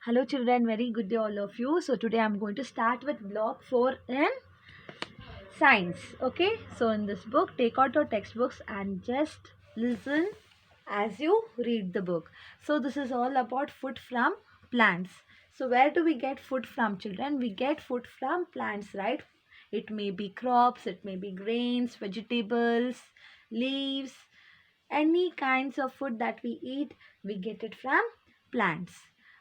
Hello children, very good day all of you. So today I'm going to start with block 4 in science. Okay, so in this book, take out your textbooks and just listen as you read the book. So this is all about food from plants. So where do we get food from, children? We get food from plants, right? It may be crops, it may be grains, vegetables, leaves, any kinds of food that we eat, we get it from plants.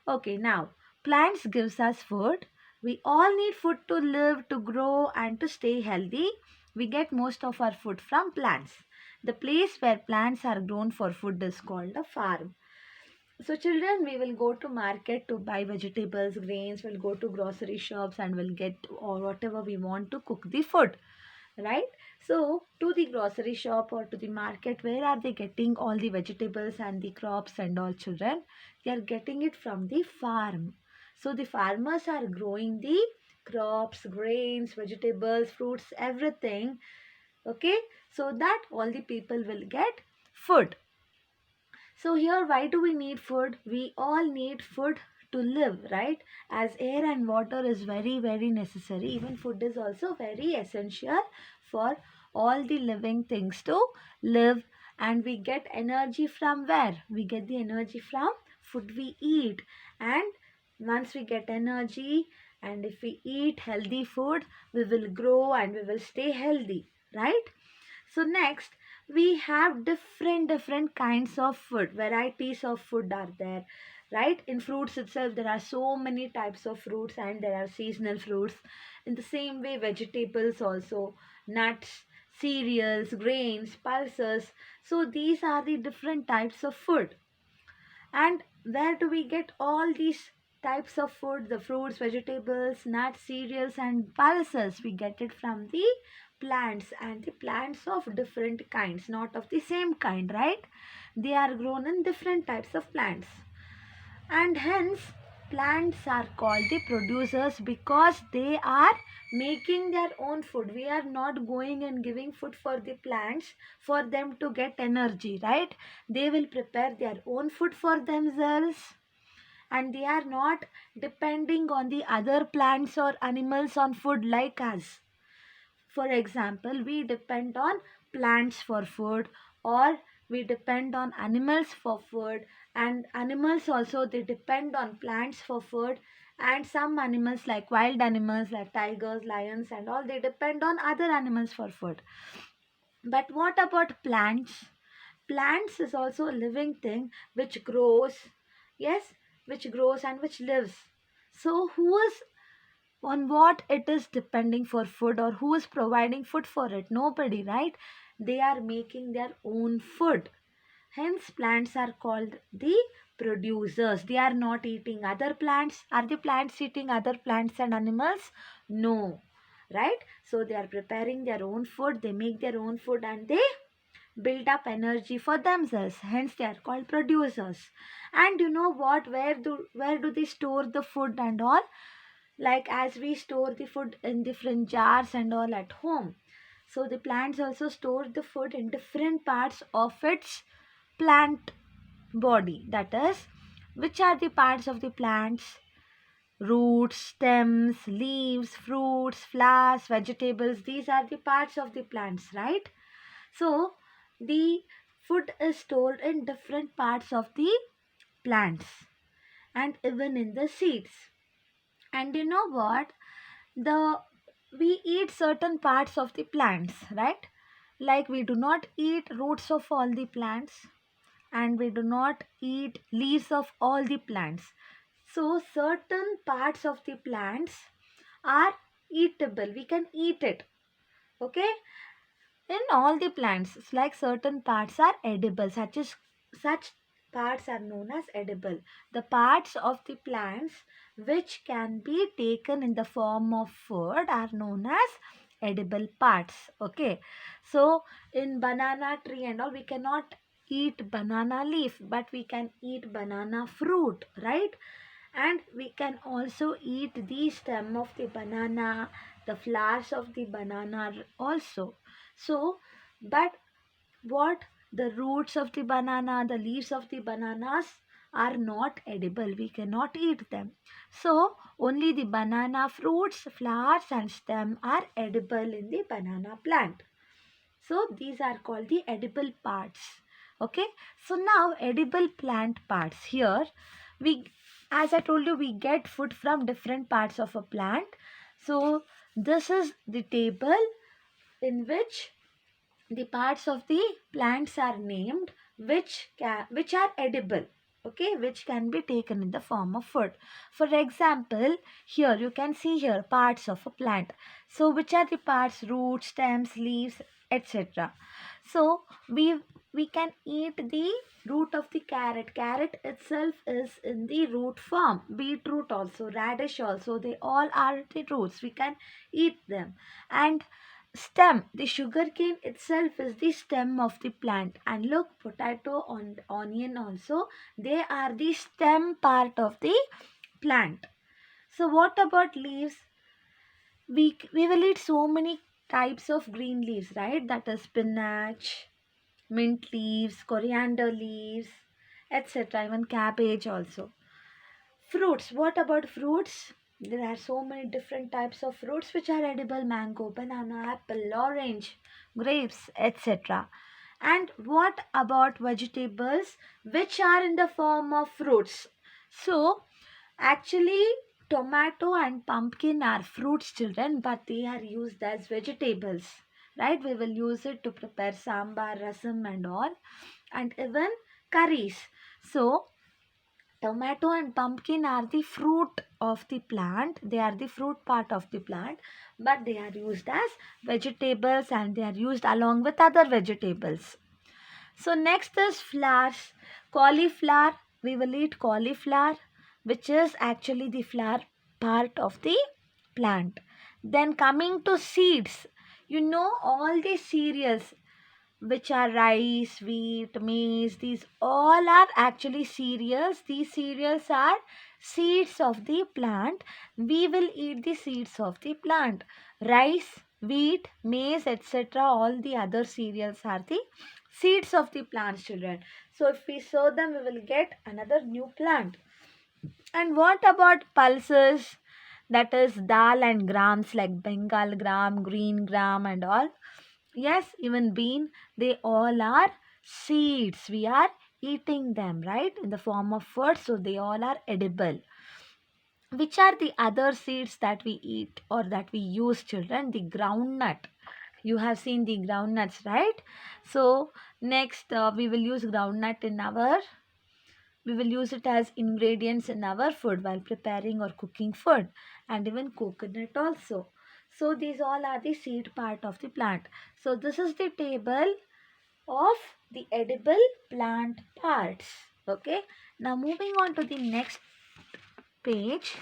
Okay, now plants gives us food. We all need food to live, to grow and to stay healthy. We get most of our food from plants. The place where plants are grown for food is called a farm. So children, we will go to market to buy vegetables, grains, we'll go to grocery shops and we'll get or whatever we want to cook the food, right? So to the grocery shop or to the market, where are they getting all the vegetables and the crops and all, children? They are getting it from the farm. So the farmers are growing the crops, grains, vegetables, fruits, everything, okay, so that all the people will get food. So here, why do we need food? We all need food to live, right? As air and water is very, very necessary. Even food is also very essential for all the living things to live. And we get energy from where? We get the energy from food we eat. And once we get energy and if we eat healthy food, we will grow and we will stay healthy, right? So next, we have different kinds of food. Varieties of food are there, right? In fruits itself, there are so many types of fruits and there are seasonal fruits. In the same way, vegetables also, nuts, cereals, grains, pulses. So these are the different types of food. And where do we get all these types of food? The fruits, vegetables, nuts, cereals, and pulses. We get it from the plants, and the plants of different kinds, not of the same kind, right? They are grown in different types of plants. And hence, plants are called the producers because they are making their own food. We are not going and giving food for the plants for them to get energy, right? They will prepare their own food for themselves and they are not depending on the other plants or animals on food like us. For example, we depend on plants for food or we depend on animals for food, and animals also they depend on plants for food, and some animals like wild animals like tigers, lions and all, they depend on other animals for food. But what about plants? Plants is also a living thing which grows, yes, which grows and which lives. So who is on what it is depending for food or who is providing food for it? Nobody, right? They are making their own food. Hence plants are called the producers. They are not eating other plants. Are the plants eating other plants and animals? No, right? So they are preparing their own food, they make their own food and they build up energy for themselves. Hence they are called producers. And you know what, where do they store the food and all? Like as we store the food in different jars and all at home, so the plants also store the food in different parts of its plant body. That is, which are the parts of the plants? Roots, stems, leaves, fruits, flowers, vegetables, these are the parts of the plants, right? So the food is stored in different parts of the plants and even in the seeds. And you know what, the we eat certain parts of the plants, right? Like we do not eat roots of all the plants and we do not eat leaves of all the plants. So certain parts of the plants are eatable, we can eat it, okay? In all the plants, it's like certain parts are edible, such parts are known as edible. The parts of the plants which can be taken in the form of food are known as edible parts. Okay, so in banana tree and all, we cannot eat banana leaf, but we can eat banana fruit, right? And we can also eat the stem of the banana, the flowers of the banana also. So but what, the roots of the banana, the leaves of the bananas are not edible. We cannot eat them. So only the banana fruits, flowers and stem are edible in the banana plant. So these are called the edible parts. Okay. So now edible plant parts. Here we, as I told you, we get food from different parts of a plant. So this is the table in which the parts of the plants are named which are edible, okay, which can be taken in the form of food. For example, here you can see here parts of a plant. So which are the parts? Roots, stems, leaves, etc. So we can eat the root of the carrot. Carrot itself is in the root form. Beetroot also, radish also, they all are the roots. We can eat them. And stem, the sugarcane itself is the stem of the plant. And look, potato and onion also, they are the stem part of the plant. So what about leaves? We will eat so many types of green leaves, right? That is spinach, mint leaves, coriander leaves, etc. Even cabbage also. Fruits. What about fruits? There are so many different types of fruits which are edible: mango, banana, apple, orange, grapes, etc. And what about vegetables which are in the form of fruits? So, actually, tomato and pumpkin are fruits, children, but they are used as vegetables. Right? We will use it to prepare sambar, rasam, and all, and even curries. So, tomato and pumpkin are the fruit of the plant. They are the fruit part of the plant, but they are used as vegetables and they are used along with other vegetables. So next is flowers. Cauliflower. We will eat cauliflower, which is actually the flower part of the plant. Then coming to seeds. You know all the cereals which are rice, wheat, maize, these all are actually cereals. These cereals are seeds of the plant. We will eat the seeds of the plant. Rice, wheat, maize, etc. All the other cereals are the seeds of the plants, children. So if we sow them, we will get another new plant. And what about pulses? That is dal and grams like Bengal gram, green gram and all. Yes, even bean, they all are seeds. We are eating them, right, in the form of food. So they all are edible. Which are the other seeds that we eat or that we use, children? The groundnut. You have seen the groundnuts, right? So next we will use groundnut in our, we will use it as ingredients in our food while preparing or cooking food, and even coconut also. So these all are the seed part of the plant. So this is the table of the edible plant parts. Okay. Now moving on to the next page.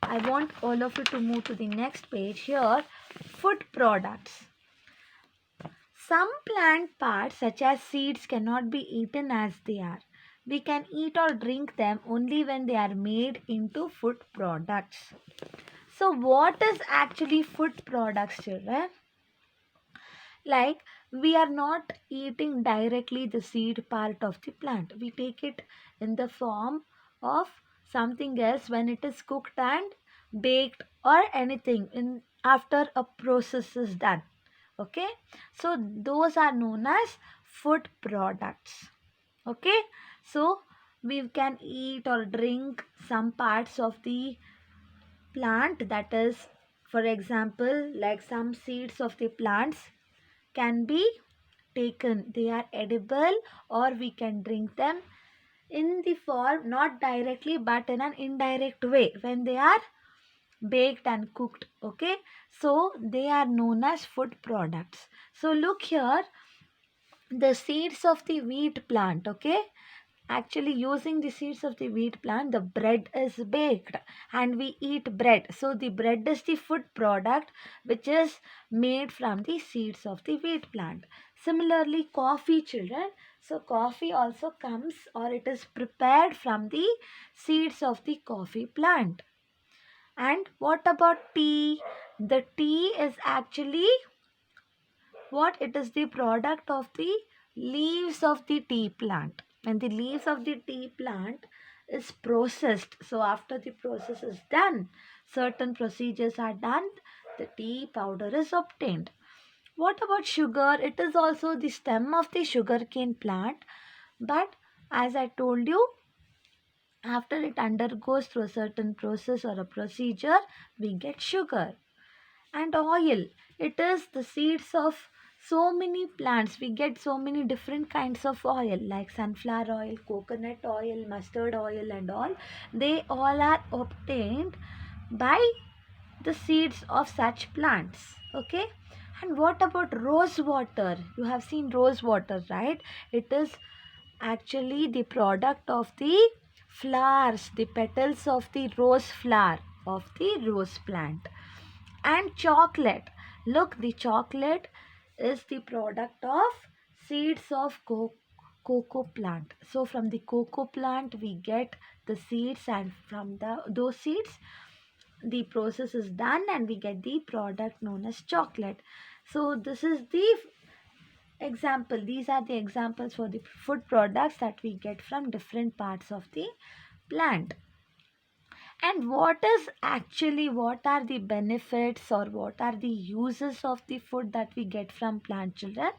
I want all of you to move to the next page here. Food products. Some plant parts such as seeds cannot be eaten as they are. We can eat or drink them only when they are made into food products. So what is actually food products, children? Like, we are not eating directly the seed part of the plant. We take it in the form of something else when it is cooked and baked or anything in after a process is done. Okay, so those are known as food products. Okay, so we can eat or drink some parts of the plant, that is, for example, like some seeds of the plants can be taken. They are edible, or we can drink them in the form not directly but in an indirect way when they are baked and cooked. Okay, so they are known as food products. So look here, the seeds of the wheat plant. Okay, actually using the seeds of the wheat plant, the bread is baked and we eat bread. So the bread is the food product which is made from the seeds of the wheat plant. Similarly, coffee, children. So coffee also comes, or it is prepared from the seeds of the coffee plant. And what about tea? The tea is actually what? It is the product of the leaves of the tea plant. when the leaves of the tea plant is processed, so after the process is done, certain procedures are done, the tea powder is obtained. What about sugar? It is also the stem of the sugarcane plant, but as I told you, after it undergoes through a certain process or a procedure, we get sugar. And oil, it is the seeds of so many plants. We get so many different kinds of oil like sunflower oil, coconut oil, mustard oil, and all. They all are obtained by the seeds of such plants. Okay. And what about rose water? You have seen rose water, right? It is actually the product of the flowers, the petals of the rose flower of the rose plant. And chocolate, look, the chocolate is the product of seeds of cocoa plant. So from the cocoa plant we get the seeds, and from those seeds the process is done and we get the product known as chocolate. So this is the example, these are the examples for the food products that we get from different parts of the plant. And what are the benefits or what are the uses of the food that we get from plant, children?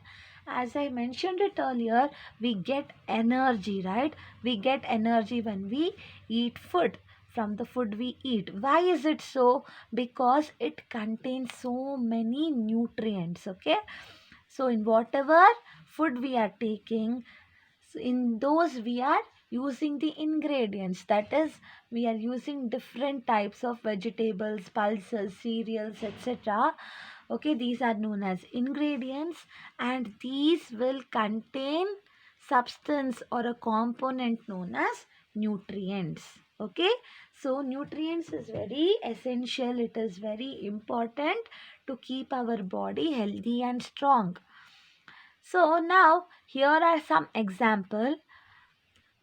As I mentioned it earlier, we get energy, right? We get energy when we eat food, from the food we eat. Why is it so? Because it contains so many nutrients, okay? So in whatever food we are taking, so in those we are using the ingredients, that is, we are using different types of vegetables, pulses, cereals, etc. Okay, these are known as ingredients, and these will contain substance or a component known as nutrients. Okay, so nutrients is very essential, it is very important to keep our body healthy and strong. So now here are some example.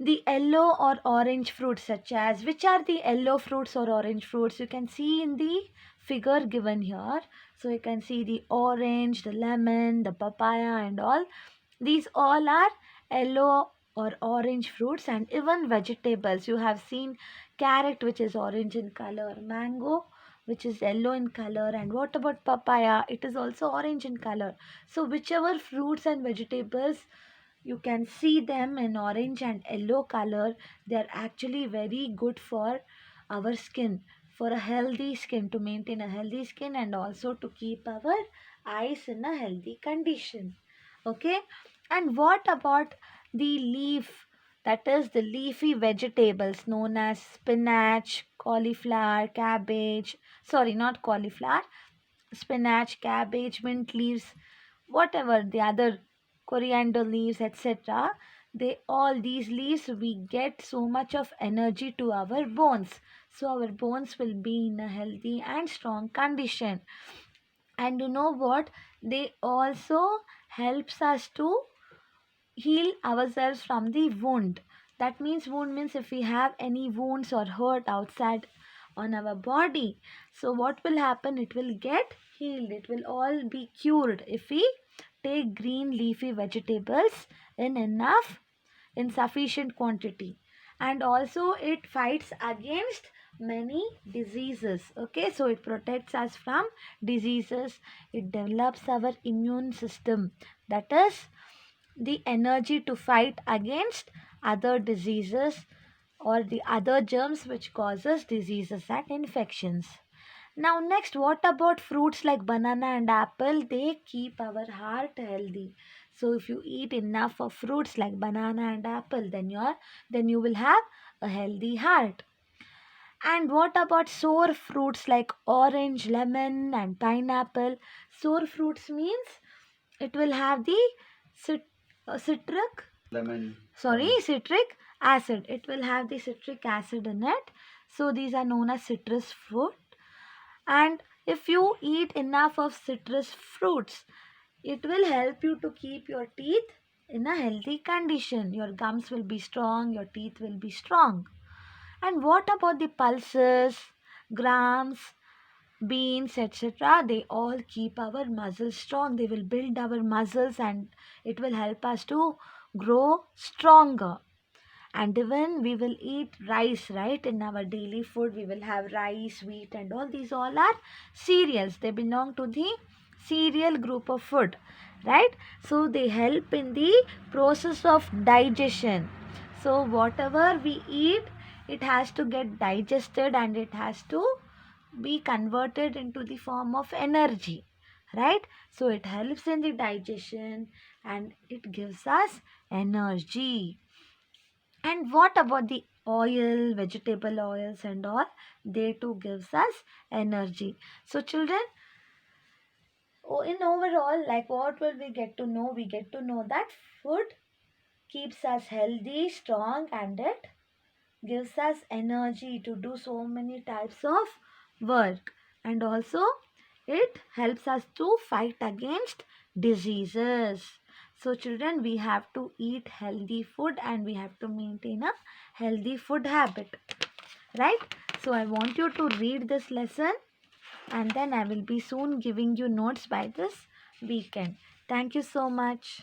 The yellow or orange fruits, such as, which are the yellow fruits or orange fruits? You can see in the figure given here. So you can see the orange, the lemon, the papaya and all. These all are yellow or orange fruits. And even vegetables, you have seen carrot, which is orange in color, mango, which is yellow in color, and what about papaya? It is also orange in color. So whichever fruits and vegetables you can see them in orange and yellow color, they are actually very good for our skin, for a healthy skin, to maintain a healthy skin and also to keep our eyes in a healthy condition. Okay. And what about the leaf, that is the leafy vegetables known as spinach, cauliflower, cabbage, sorry, not cauliflower, spinach, cabbage, mint leaves, whatever the other, coriander leaves, etc. They all, these leaves, we get so much of energy to our bones. So our bones will be in a healthy and strong condition. And you know what? They also helps us to heal ourselves from the wound. That means, wound means if we have any wounds or hurt outside on our body, so what will happen? It will get healed, it will all be cured if we take green leafy vegetables in enough, in sufficient quantity. And also it fights against many diseases. Okay, so it protects us from diseases, it develops our immune system, that is the energy to fight against other diseases or the other germs which causes diseases and infections. Now next, what about fruits like banana and apple? They keep our heart healthy. So if you eat enough of fruits like banana and apple, then you will have a healthy heart. And what about sour fruits like orange, lemon and pineapple? Sour fruits means it will have the cit- citric, citric acid. It will have the citric acid in it. So these are known as citrus fruit. And if you eat enough of citrus fruits, it will help you to keep your teeth in a healthy condition. Your gums will be strong, your teeth will be strong. And what about the pulses, grams, beans, etc.? They all keep our muscles strong. They will build our muscles and it will help us to grow stronger. And even we will eat rice, right? In our daily food we will have rice, wheat, and all these all are cereals. They belong to the cereal group of food, right? So they help in the process of digestion. So whatever we eat, it has to get digested and it has to be converted into the form of energy, right? So it helps in the digestion and it gives us energy. And what about the oil, vegetable oils and all? They too gives us energy. So children, in overall, like what will we get to know? We get to know that food keeps us healthy, strong, and it gives us energy to do so many types of work. And also it helps us to fight against diseases. So children, we have to eat healthy food and we have to maintain a healthy food habit, right? So I want you to read this lesson and then I will be soon giving you notes by this weekend. Thank you so much.